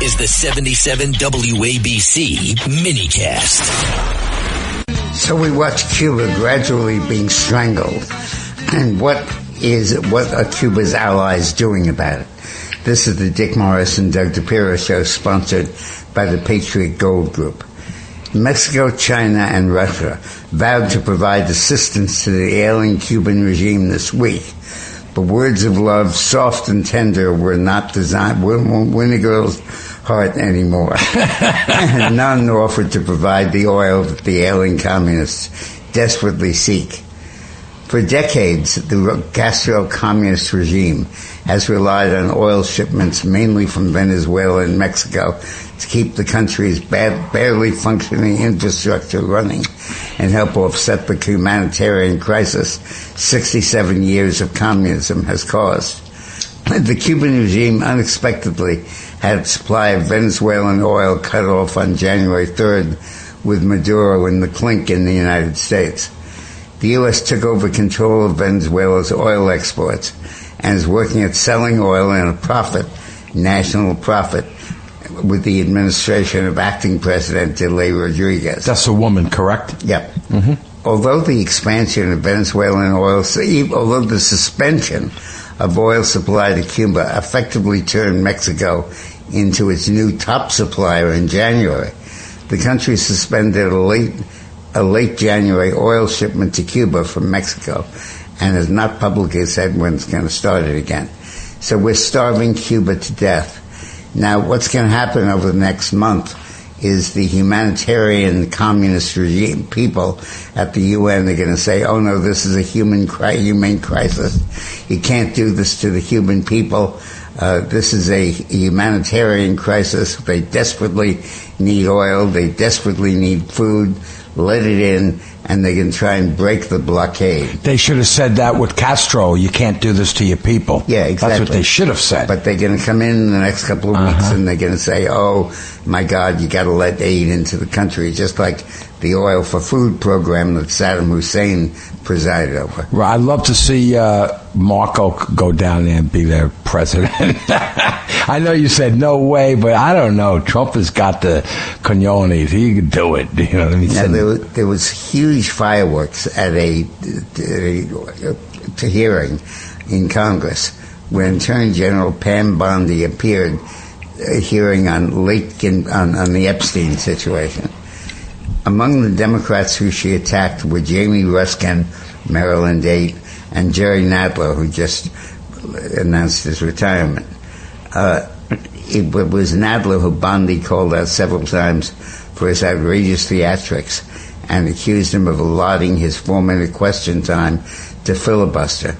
is the 77 WABC minicast. So we watch Cuba gradually being strangled. And what are Cuba's allies doing about it? This is the Dick Morris and Doug DePiro show, sponsored by the Patriot Gold Group. Mexico, China, and Russia vowed to provide assistance to the ailing Cuban regime this week. But words of love, soft and tender, were not designed, won't win a girl's heart anymore. And none offered to provide the oil that the ailing communists desperately seek. For decades, the Castro communist regime has relied on oil shipments mainly from Venezuela and Mexico to keep the country's barely functioning infrastructure running and help offset the humanitarian crisis 67 years of communism has caused. The Cuban regime unexpectedly had its supply of Venezuelan oil cut off on January 3rd, with Maduro in the clink in the United States. The U.S. took over control of Venezuela's oil exports and is working at selling oil in a national profit, with the administration of acting President Delcy Rodriguez. That's a woman, correct? Yep. Mm-hmm. Although the suspension of oil supply to Cuba effectively turned Mexico into its new top supplier in January, the country suspended a late January oil shipment to Cuba from Mexico and has not publicly said when it's going to start it again. So we're starving Cuba to death. Now, what's going to happen over the next month is the humanitarian communist regime people at the UN are going to say, oh no, this is a humane crisis. You can't do this to the Cuban people. This is a humanitarian crisis. They desperately need oil. They desperately need food. Let it in, and they can try and break the blockade. They should have said that with Castro. You can't do this to your people. Yeah, exactly. That's what they should have said. But they're going to come in the next couple of weeks, and they're going to say, oh, my God, you got to let aid into the country, just like the Oil for Food program that Saddam Hussein presided over. Well, I'd love to see Marco go down there and be their president. I know you said no way, but I don't know. Trump has got the cojones. He could do it. You know what I mean? There was huge fireworks at a hearing in Congress when Attorney General Pam Bondi appeared, hearing on the Epstein situation. Among the Democrats who she attacked were Jamie Ruskin, Maryland 8, and Jerry Nadler, who just announced his retirement. It was Nadler who Bondi called out several times for his outrageous theatrics and accused him of allotting his 4-minute question time to filibuster.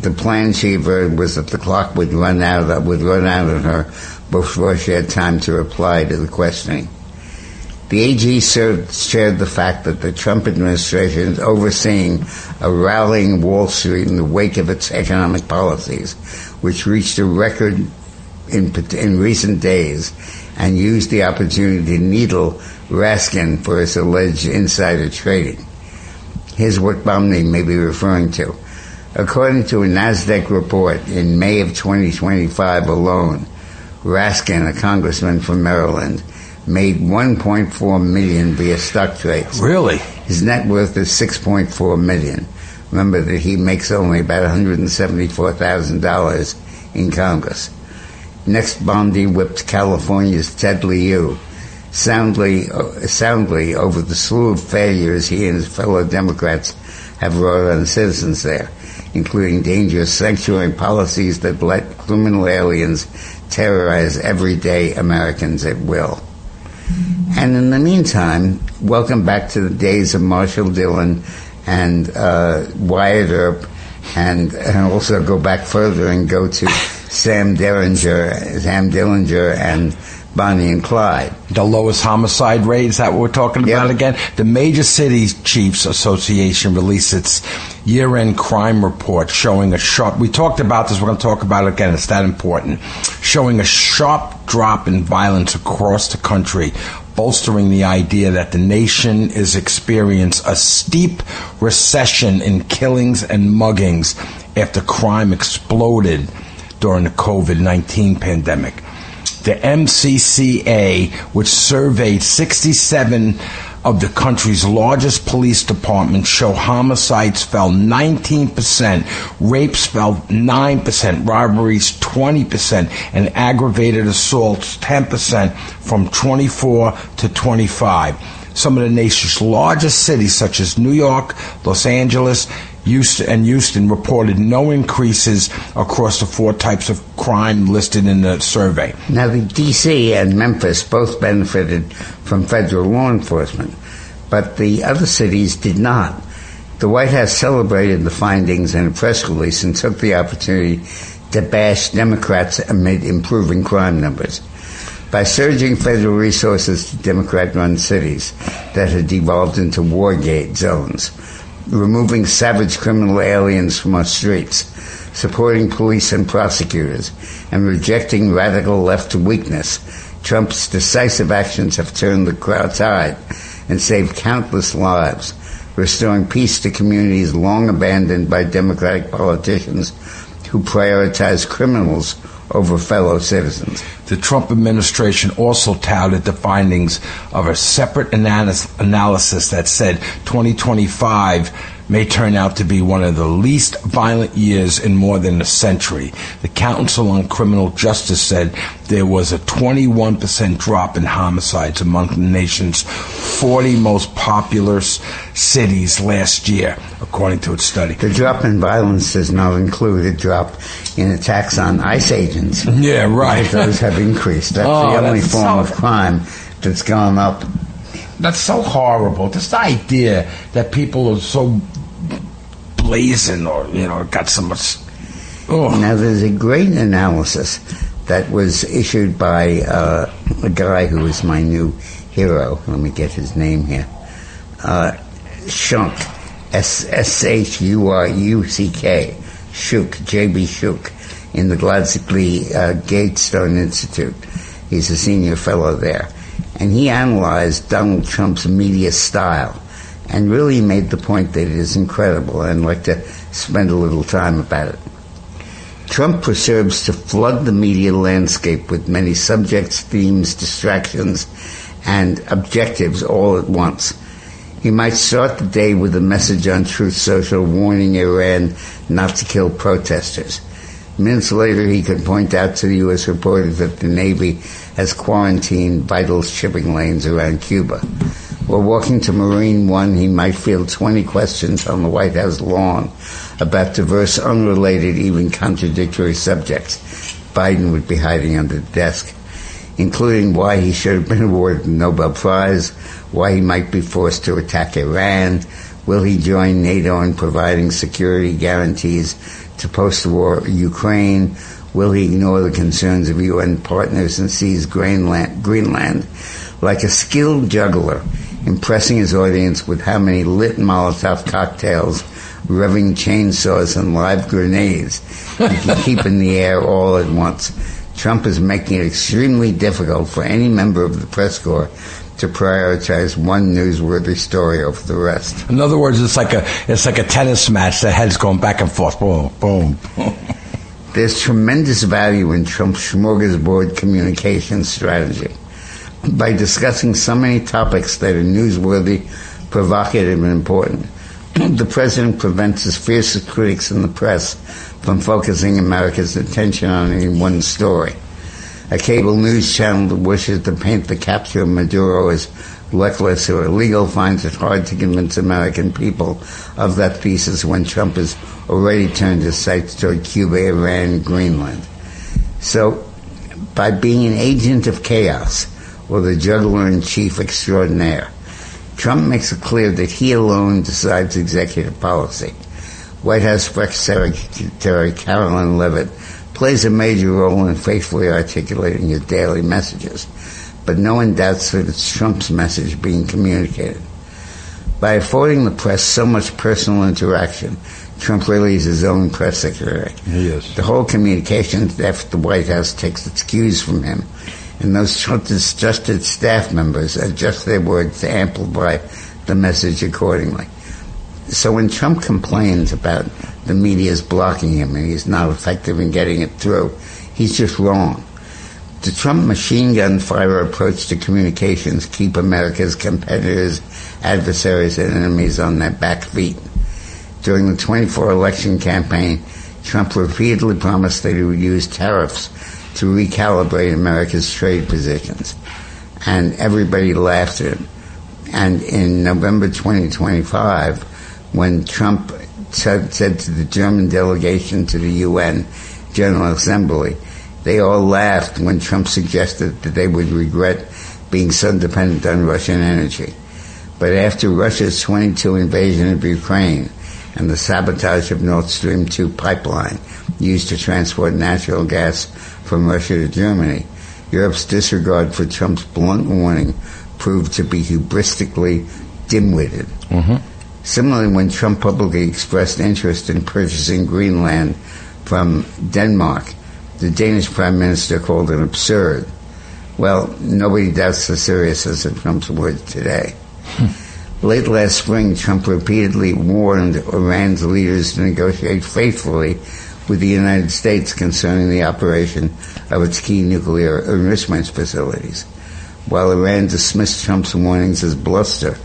The plan, she averred, was that the clock would run out on her before she had time to reply to the questioning. The AG shared the fact that the Trump administration is overseeing a rallying Wall Street in the wake of its economic policies, which reached a record in recent days, and used the opportunity to needle Raskin for his alleged insider trading. Here's what Bondi may be referring to. According to a NASDAQ report, in May of 2025 alone, Raskin, a congressman from Maryland, made $1.4 million via stock trades. Really? His net worth is $6.4 million. Remember that he makes only about $174,000 in Congress. Next, Bondi whipped California's Ted Lieu soundly over the slew of failures he and his fellow Democrats have wrought on citizens there, including dangerous sanctuary policies that let criminal aliens terrorize everyday Americans at will. And in the meantime, welcome back to the days of Marshall Dillon and Wyatt Earp, and also go back further and go to Sam Dillinger and Bonnie and Clyde. The lowest homicide rate, is that what we're talking about again? The Major Cities Chiefs Association released its year-end crime report showing a sharp, we talked about this, we're going to talk about it again, it's that important, showing a sharp drop in violence across the country, bolstering the idea that the nation is experiencing a steep recession in killings and muggings after crime exploded during the COVID-19 pandemic. The MCCA, which surveyed 67 of the country's largest police departments, show homicides fell 19%, rapes fell 9%, robberies 20%, and aggravated assaults 10% from 24 to 25. Some of the nation's largest cities, such as New York, Los Angeles, Houston, reported no increases across the 4 types of crime listed in the survey. Now, the D.C. and Memphis both benefited from federal law enforcement, but the other cities did not. The White House celebrated the findings in a press release and took the opportunity to bash Democrats amid improving crime numbers. By surging federal resources to Democrat-run cities that had devolved into war-gate zones, removing savage criminal aliens from our streets, supporting police and prosecutors, and rejecting radical left weakness, Trump's decisive actions have turned the crowd tide and saved countless lives, restoring peace to communities long abandoned by Democratic politicians who prioritize criminals over fellow citizens. The Trump administration also touted the findings of a separate analysis that said 2025 may turn out to be one of the least violent years in more than a century. The Council on Criminal Justice said there was a 21% drop in homicides among the nation's 40 most populous cities last year, according to its study. The drop in violence does not include a drop in attacks on ICE agents. Yeah, right. Those have increased. That's the only form of crime that's gone up. That's so horrible. This idea that people are so blazing or, got so much... Oh. Now, there's a great analysis that was issued by a guy who is my new hero. Let me get his name here. Shunk, S-H-U-R-U-C-K, Shuk, J.B. Shuk, in the Gladstone Gatestone Institute. He's a senior fellow there. And he analyzed Donald Trump's media style and really made the point that it is incredible, and I'd like to spend a little time about it. Trump preserves to flood the media landscape with many subjects, themes, distractions, and objectives all at once. He might start the day with a message on Truth Social warning Iran not to kill protesters. Minutes later, he could point out to the U.S. reporters that the Navy has quarantined vital shipping lanes around Cuba. While walking to Marine One, he might field 20 questions on the White House lawn about diverse, unrelated, even contradictory subjects Biden would be hiding under the desk, including why he should have been awarded the Nobel Prize, why he might be forced to attack Iran, will he join NATO in providing security guarantees to post-war Ukraine, will he ignore the concerns of UN partners and seize Greenland, like a skilled juggler, impressing his audience with how many lit Molotov cocktails, revving chainsaws, and live grenades he can keep in the air all at once. Trump is making it extremely difficult for any member of the press corps to prioritize one newsworthy story over the rest. In other words, it's like a tennis match. The head's going back and forth. Boom, boom. There's tremendous value in Trump's smorgasbord communication strategy. By discussing so many topics that are newsworthy, provocative, and important, the president prevents his fiercest critics in the press from focusing America's attention on any one story. A cable news channel that wishes to paint the capture of Maduro as reckless or illegal finds it hard to convince American people of that thesis when Trump has already turned his sights toward Cuba, Iran, Greenland. So, by being an agent of chaos, or the juggler-in-chief extraordinaire, Trump makes it clear that he alone decides executive policy. White House Press Secretary Caroline Leavitt plays a major role in faithfully articulating his daily messages, but no one doubts that it's Trump's message being communicated. By affording the press so much personal interaction, Trump really is his own press secretary. He is. The whole communications effort at the White House takes its cues from him, and those trusted staff members adjust their words to amplify the message accordingly. So when Trump complains about the media's blocking him and he's not effective in getting it through, he's just wrong. The Trump machine gun fire approach to communications keep America's competitors, adversaries, and enemies on their back feet. During the 24 election campaign, Trump repeatedly promised that he would use tariffs to recalibrate America's trade positions. And everybody laughed at him. And in November 2025, when Trump said to the German delegation to the UN General Assembly, they all laughed when Trump suggested that they would regret being so dependent on Russian energy. But after Russia's 22 invasion of Ukraine and the sabotage of Nord Stream 2 pipeline used to transport natural gas from Russia to Germany, Europe's disregard for Trump's blunt warning proved to be hubristically dim-witted. Similarly, when Trump publicly expressed interest in purchasing Greenland from Denmark, the Danish Prime Minister called it absurd. Well, nobody doubts the seriousness of Trump's words today. Late last spring, Trump repeatedly warned Iran's leaders to negotiate faithfully with the United States concerning the operation of its key nuclear enrichment facilities. While Iran dismissed Trump's warnings as bluster,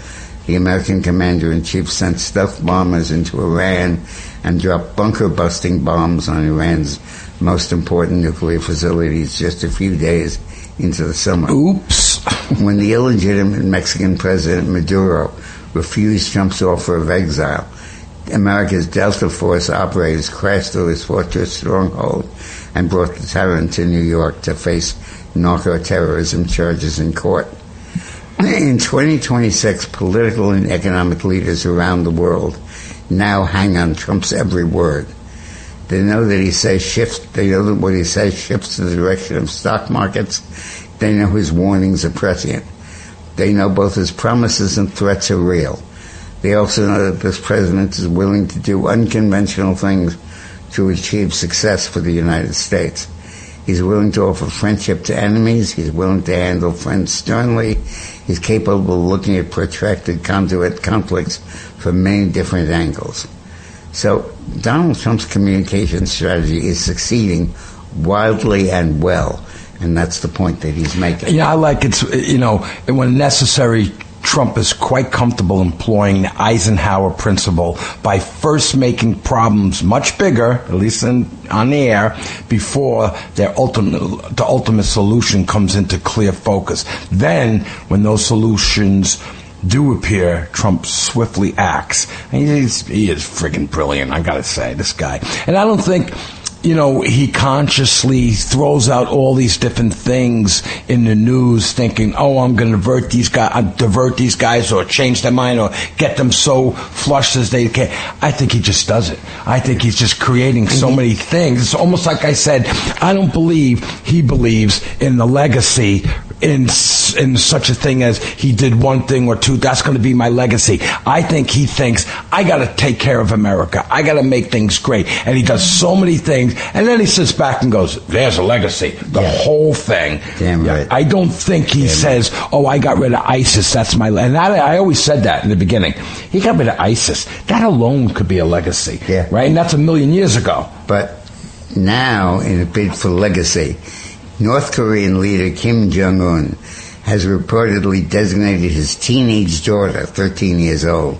the American commander-in-chief sent stealth bombers into Iran and dropped bunker-busting bombs on Iran's most important nuclear facilities just a few days into the summer. Oops. When the illegitimate Mexican President Maduro refused Trump's offer of exile, America's Delta Force operators crashed through his fortress stronghold and brought the tyrant to New York to face narco-terrorism charges in court. In 2026, political and economic leaders around the world now hang on Trump's every word. They know that he says shift. They know that what he says shifts the direction of stock markets. They know his warnings are prescient. They know both his promises and threats are real. They also know that this president is willing to do unconventional things to achieve success for the United States. He's willing to offer friendship to enemies. He's willing to handle friends sternly. He's capable of looking at protracted conduit conflicts from many different angles. So Donald Trump's communication strategy is succeeding wildly and well, and that's the point that he's making. Yeah, I like it. When necessary, Trump is quite comfortable employing the Eisenhower principle by first making problems much bigger, at least on the air, before the ultimate solution comes into clear focus. Then, when those solutions do appear, Trump swiftly acts. And he is friggin' brilliant, I gotta say, this guy. And I don't think he consciously throws out all these different things in the news thinking, I'm going to divert these guys or change their mind or get them so flushed as they can. I think he just does it. I think he's just creating so many things. It's almost like I said, I don't believe he believes in the legacy in such a thing as he did one thing or two, that's going to be my legacy. I think he thinks, I got to take care of America. I got to make things great. And he does so many things. And then he sits back and goes, there's a legacy. The whole thing. Damn right. I don't think he says, I got rid of ISIS. That's my legacy. And I always said that in the beginning. He got rid of ISIS. That alone could be a legacy. Yeah. Right? And that's 1,000,000 years ago. But now, in a bid for legacy, North Korean leader Kim Jong-un has reportedly designated his teenage daughter, 13 years old,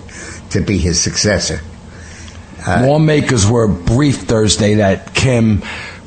to be his successor. Lawmakers were briefed Thursday that Kim,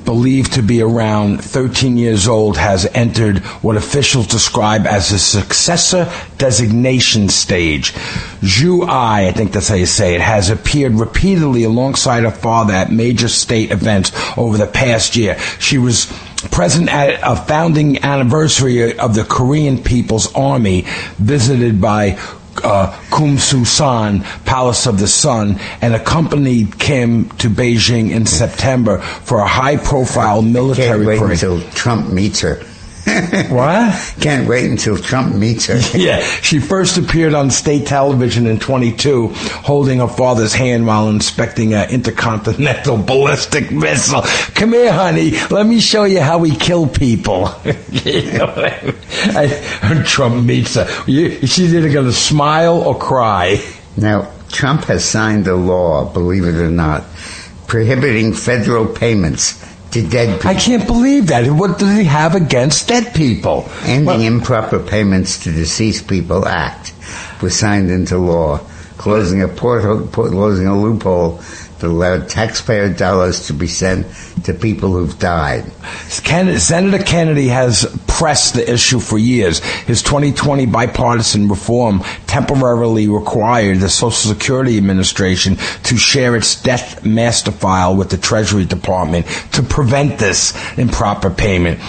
believed to be around 13 years old, has entered what officials describe as a successor designation stage. Zhu Ai, I think that's how you say it, has appeared repeatedly alongside her father at major state events over the past year. She was present at a founding anniversary of the Korean People's Army, visited by Kumsusan, Palace of the Sun, and accompanied Kim to Beijing in September for a high-profile military parade. Can't wait until Trump meets her. What? Can't wait until Trump meets her. Yeah, she first appeared on state television in 22, holding her father's hand while inspecting an intercontinental ballistic missile. Come here, honey. Let me show you how we kill people. Trump meets her. She's either going to smile or cry. Now, Trump has signed a law, believe it or not, prohibiting federal payments to dead people. I can't believe that. What does he have against dead people? Ending Improper Payments to Deceased People Act was signed into law, closing a loophole that allowed taxpayer dollars to be sent to people who've died. Senator Kennedy has pressed the issue for years. His 2020 bipartisan reform temporarily required the Social Security Administration to share its death master file with the Treasury Department to prevent this improper payment.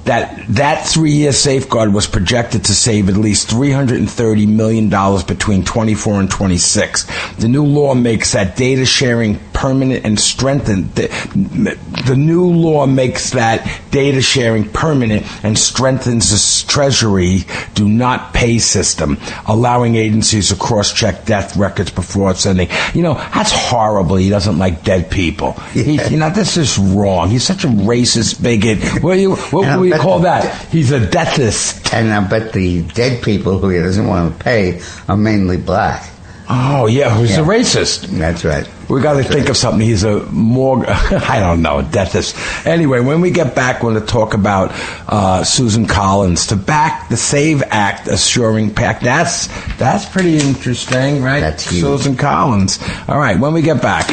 That 3-year safeguard was projected to save at least $330 million between 24 and 26. The new law makes that data sharing permanent and strengthened. The new law makes that data sharing permanent and strengthens the Treasury do not pay system, allowing agencies to cross-check death records before sending. That's horrible. He doesn't like dead people. Yeah. This is wrong. He's such a racist bigot. What do we call that? He's a deathist. And I bet the dead people who he doesn't want to pay are mainly black. Oh, yeah, he's a racist. That's right. We got to think of something. He's a more, I don't know, deathist. Anyway, when we get back, we're going to talk about Susan Collins to back the SAVE Act assuring PAC. That's pretty interesting, right? That's huge. Susan Collins. All right, when we get back.